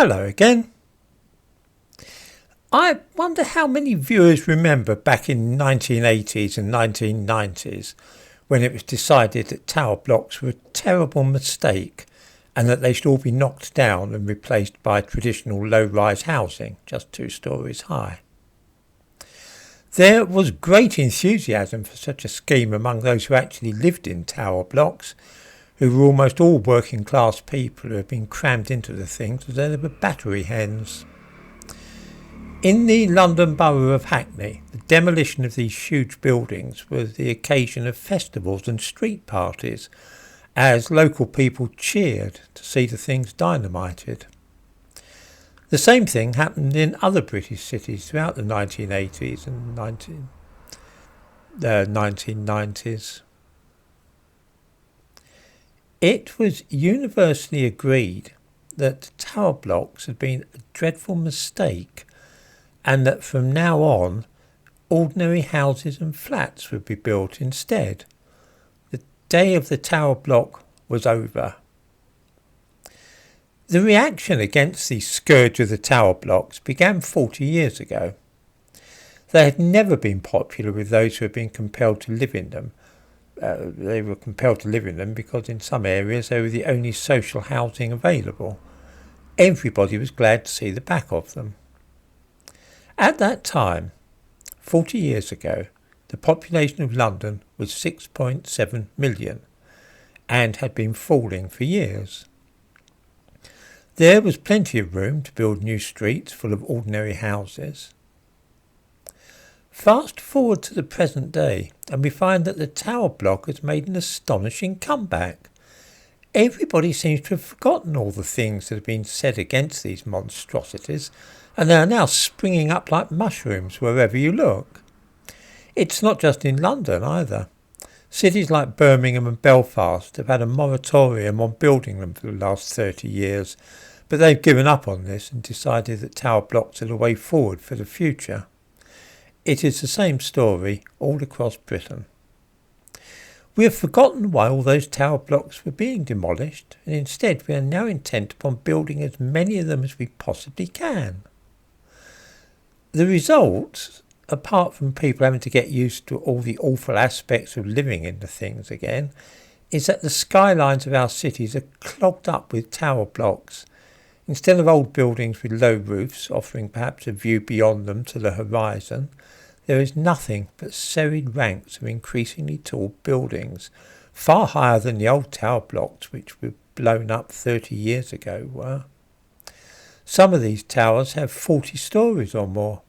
Hello again. I wonder how many viewers remember back in the 1980s and 1990s when it was decided that tower blocks were a terrible mistake and that they should all be knocked down and replaced by traditional low-rise housing, just 2 stories high. There was great enthusiasm for such a scheme among those who actually lived in tower blocks, who were almost all working class people who had been crammed into the things as though they were battery hens. In the London borough of Hackney, the demolition of these huge buildings was the occasion of festivals and street parties, as local people cheered to see the things dynamited. The same thing happened in other British cities throughout the 1980s and 1990s. It was universally agreed that tower blocks had been a dreadful mistake and that from now on ordinary houses and flats would be built instead. The day of the tower block was over. The reaction against the scourge of the tower blocks began 40 years ago. They had never been popular with those who had been compelled to live in them. They were compelled to live in them because in some areas they were the only social housing available. Everybody was glad to see the back of them. At that time, 40 years ago, the population of London was 6.7 million and had been falling for years. There was plenty of room to build new streets full of ordinary houses. Fast forward to the present day and we find that the tower block has made an astonishing comeback. Everybody seems to have forgotten all the things that have been said against these monstrosities, and they are now springing up like mushrooms wherever you look. It's not just in London either. Cities like Birmingham and Belfast have had a moratorium on building them for the last 30 years, but they've given up on this and decided that tower blocks are the way forward for the future. It is the same story all across Britain. We have forgotten why all those tower blocks were being demolished, and instead we are now intent upon building as many of them as we possibly can. The result, apart from people having to get used to all the awful aspects of living in the things again, is that the skylines of our cities are clogged up with tower blocks. Instead of old buildings with low roofs offering perhaps a view beyond them to the horizon, there is nothing but serried ranks of increasingly tall buildings, far higher than the old tower blocks which were blown up 30 years ago were. Some of these towers have 40 stories or more,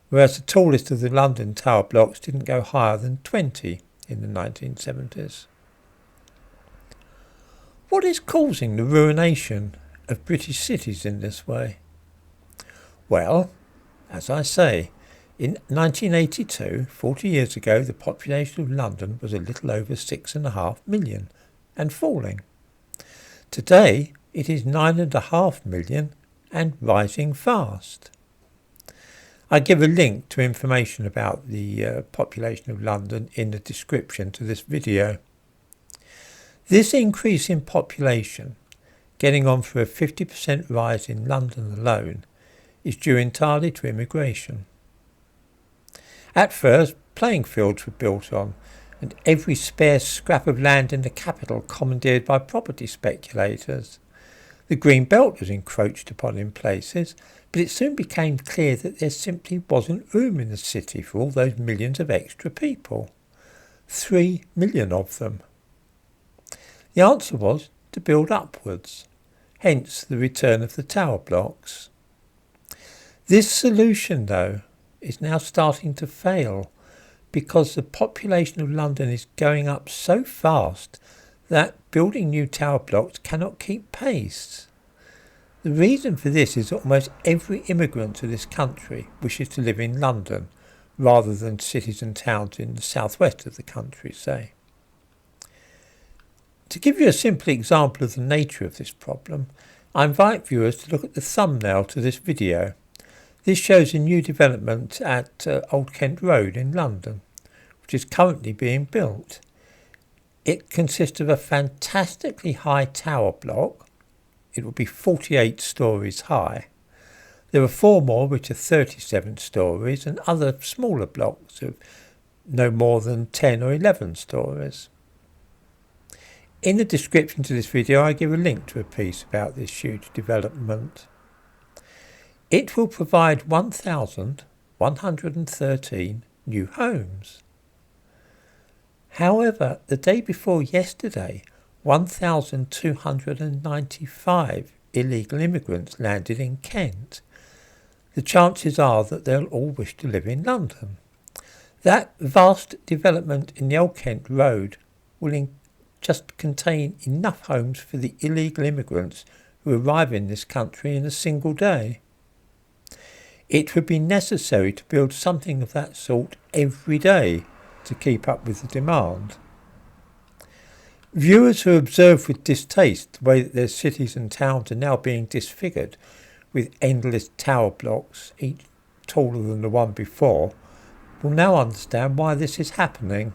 whereas the tallest of the London tower blocks didn't go higher than 20 in the 1970s. What is causing the ruination of British cities in this way? Well, as I say, in 1982, 40 years ago, the population of London was a little over 6.5 million and falling. Today, it is 9.5 million and rising fast. I give a link to information about the population of London in the description to this video. This increase in population, getting on for a 50% rise in London alone, is due entirely to immigration. At first, playing fields were built on, and every spare scrap of land in the capital commandeered by property speculators. The green belt was encroached upon in places, but it soon became clear that there simply wasn't room in the city for all those millions of extra people. 3 million of them. The answer was to build upwards, hence the return of the tower blocks. This solution, though, is now starting to fail because the population of London is going up so fast that building new tower blocks cannot keep pace. The reason for this is that almost every immigrant to this country wishes to live in London rather than cities and towns in the southwest of the country, say. To give you a simple example of the nature of this problem, I invite viewers to look at the thumbnail to this video. This shows a new development at Old Kent Road in London, which is currently being built. It consists of a fantastically high tower block it will be 48 stories high. There are 4 more which are 37 stories and other smaller blocks of no more than 10 or 11 stories. In the description to this video I give a link to a piece about this huge development. It will provide 1,113 new homes. However, the day before yesterday, 1,295 illegal immigrants landed in Kent. The chances are that they'll all wish to live in London. That vast development in the Old Kent Road will just contain enough homes for the illegal immigrants who arrive in this country in a single day. It would be necessary to build something of that sort every day to keep up with the demand. Viewers who observe with distaste the way that their cities and towns are now being disfigured with endless tower blocks, each taller than the one before, will now understand why this is happening.